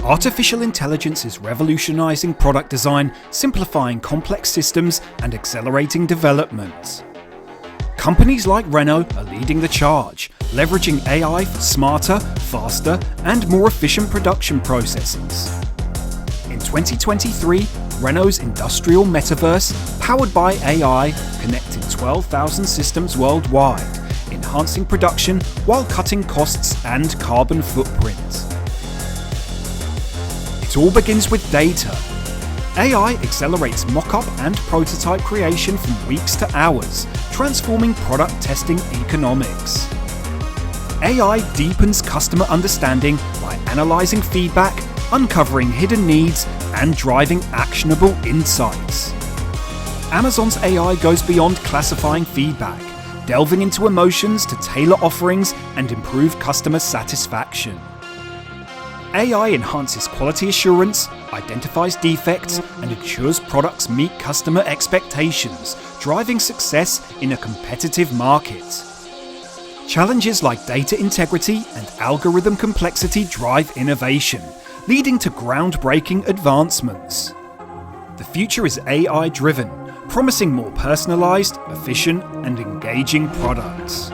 Artificial intelligence is revolutionizing product design, simplifying complex systems, and accelerating development. Companies like Renault are leading the charge, leveraging AI for smarter, faster, and more efficient production processes. In 2023, Renault's industrial Metaverse, powered by AI, connected 12,000 systems worldwide, enhancing production while cutting costs and carbon footprint. It all begins with data. AI accelerates mock-up and prototype creation from weeks to hours, transforming product testing economics. AI deepens customer understanding by analyzing feedback, uncovering hidden needs, and driving actionable insights. Amazon's AI goes beyond classifying feedback, delving into emotions to tailor offerings and improve customer satisfaction. AI enhances quality assurance, identifies defects, and ensures products meet customer expectations, driving success in a competitive market. Challenges like data integrity and algorithm complexity drive innovation, leading to groundbreaking advancements. The future is AI-driven, promising more personalized, efficient, and engaging products.